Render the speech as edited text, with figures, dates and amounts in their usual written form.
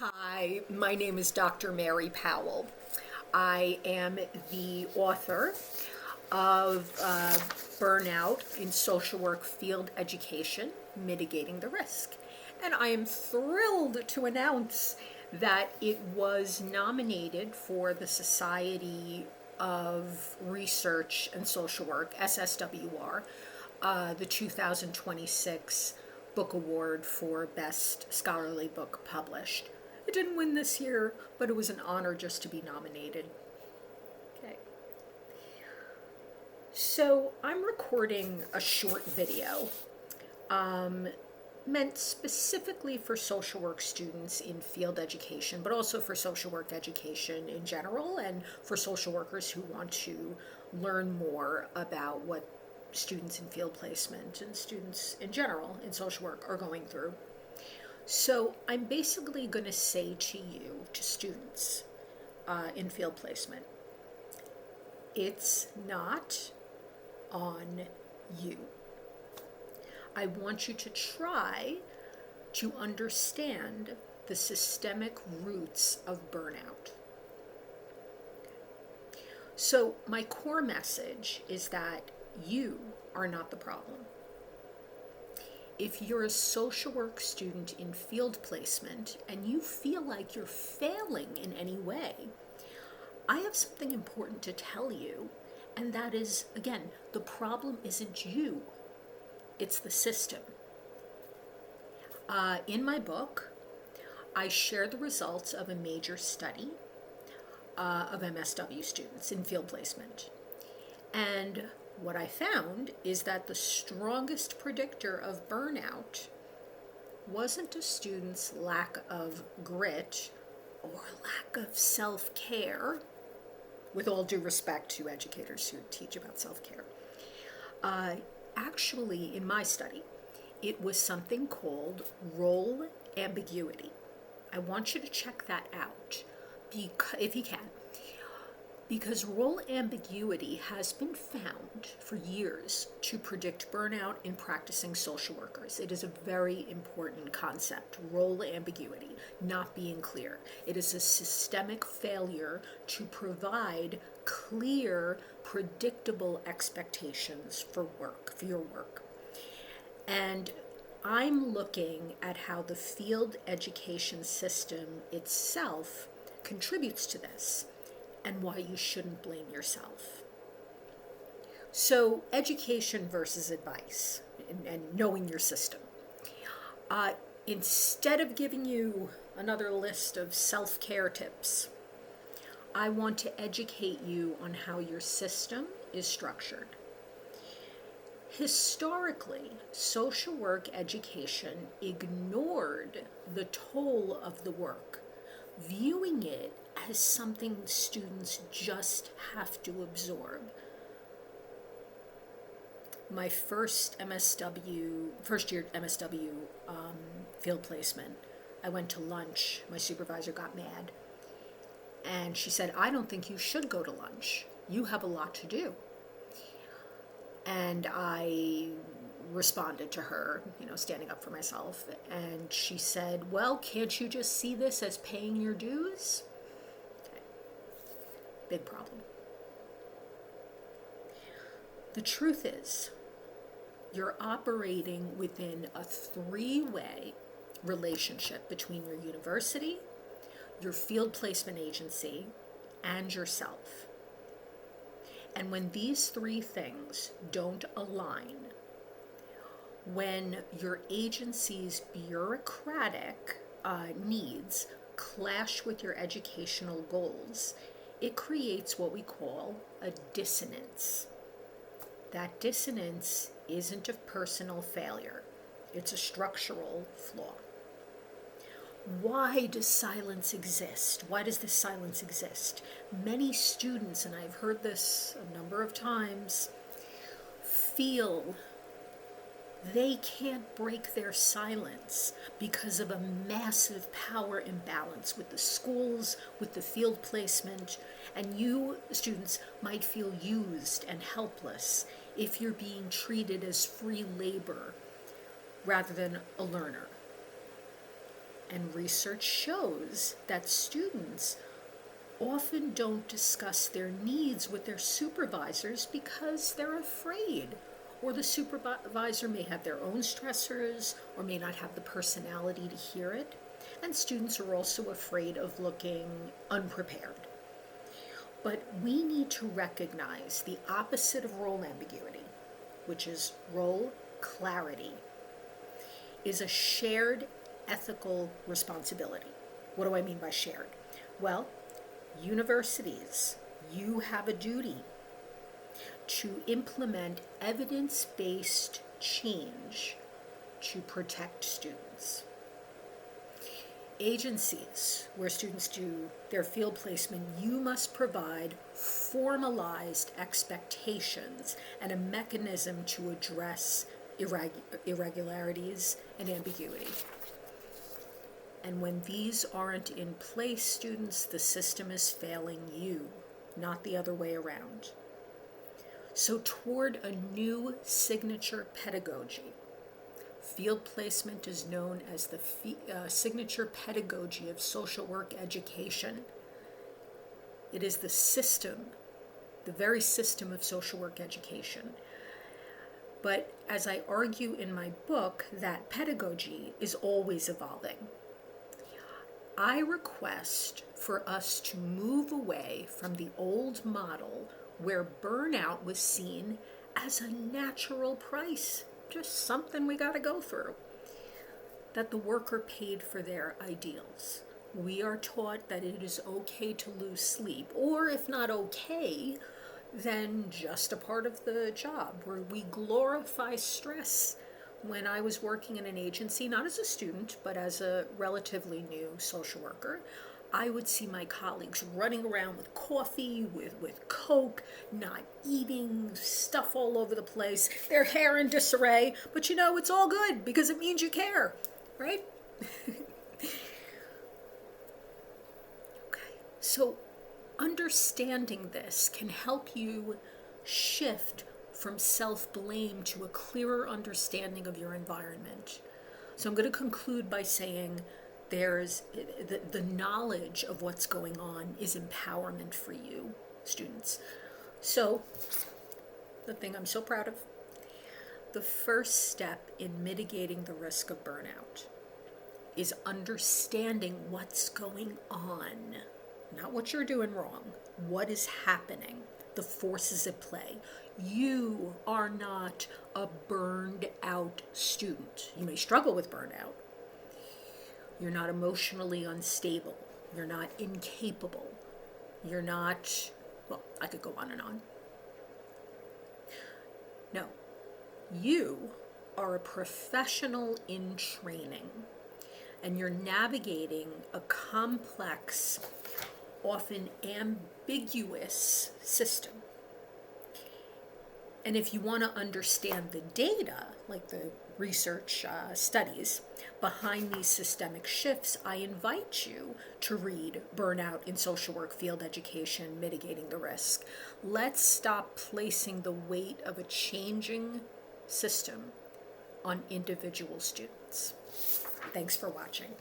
Hi, my name is Dr. Mary Powell. I am the author of Burnout in Social Work Field Education, Mitigating the Risk. And I am thrilled to announce that it was nominated for the Society of Research and Social Work, SSWR, the 2026 Book Award for Best Scholarly Book Published. It didn't win this year, but it was an honor just to be nominated. Okay. So I'm recording a short video meant specifically for social work students in field education, but also for social work education in general and for social workers who want to learn more about what students in field placement and students in general in social work are going through. So I'm basically going to say to you, to students in field placement, it's not on you. I want you to try to understand the systemic roots of burnout. So my core message is that you are not the problem. If you're a social work student in field placement and you feel like you're failing in any way, I have something important to tell you, and that is, again, the problem isn't you, it's the system. In my book, I share the results of a major study of MSW students in field placement. And what I found is that the strongest predictor of burnout wasn't a student's lack of grit or lack of self-care, with all due respect to educators who teach about self-care. Actually, in my study, it was something called role ambiguity. I want you to check that out, if you can. Because role ambiguity has been found for years to predict burnout in practicing social workers. It is a very important concept, role ambiguity, not being clear. It is a systemic failure to provide clear, predictable expectations for work, for your work. And I'm looking at how the field education system itself contributes to this, and why you shouldn't blame yourself. So, education versus advice and knowing your system. Instead of giving you another list of self-care tips, I want to educate you on how your system is structured. Historically, social work education ignored the toll of the work, viewing it as something students just have to absorb. My first year MSW field placement, I went to lunch. My supervisor got mad. And she said, I don't think you should go to lunch. You have a lot to do. And I responded to her, standing up for myself. And she said, well, can't you just see this as paying your dues? Big problem. The truth is, you're operating within a three-way relationship between your university, your field placement agency, and yourself. And when these three things don't align, when your agency's bureaucratic needs clash with your educational goals, it creates what we call a dissonance. That dissonance isn't a personal failure, it's a structural flaw. Why does silence exist? Why does this silence exist? Many students, and I've heard this a number of times, feel they can't break their silence because of a massive power imbalance with the schools, with the field placement, and you, students, might feel used and helpless if you're being treated as free labor rather than a learner. And research shows that students often don't discuss their needs with their supervisors because they're afraid. Or the supervisor may have their own stressors or may not have the personality to hear it. And students are also afraid of looking unprepared. But we need to recognize the opposite of role ambiguity, which is role clarity, is a shared ethical responsibility. What do I mean by shared? Well, universities, you have a duty to implement evidence-based change to protect students. Agencies where students do their field placement, you must provide formalized expectations and a mechanism to address irregularities and ambiguity. And when these aren't in place, students, the system is failing you, not the other way around. So toward a new signature pedagogy, field placement is known as the signature pedagogy of social work education. It is the system, the very system of social work education. But as I argue in my book, that pedagogy is always evolving. I request for us to move away from the old model where burnout was seen as a natural price, just something we got to go through, that the worker paid for their ideals. We are taught that it is okay to lose sleep, or if not okay, then just a part of the job, where we glorify stress. When I was working in an agency, not as a student, but as a relatively new social worker, I would see my colleagues running around with coffee, with Coke, not eating, stuff all over the place, their hair in disarray. But you know, it's all good because it means you care, right? Okay, so understanding this can help you shift from self-blame to a clearer understanding of your environment. So I'm going to conclude by saying there's the knowledge of what's going on is empowerment for you, students. So the thing I'm so proud of, the first step in mitigating the risk of burnout is understanding what's going on, not what you're doing wrong, what is happening, the forces at play. You are not a burned out student. You may struggle with burnout. You're not emotionally unstable. You're not incapable. You're not, well, I could go on and on. No, you are a professional in training, and you're navigating a complex, often ambiguous system. And if you want to understand the data, like the research studies behind these systemic shifts, I invite you to read Burnout in Social Work Field Education, Mitigating the Risk. Let's stop placing the weight of a changing system on individual students. Thanks for watching.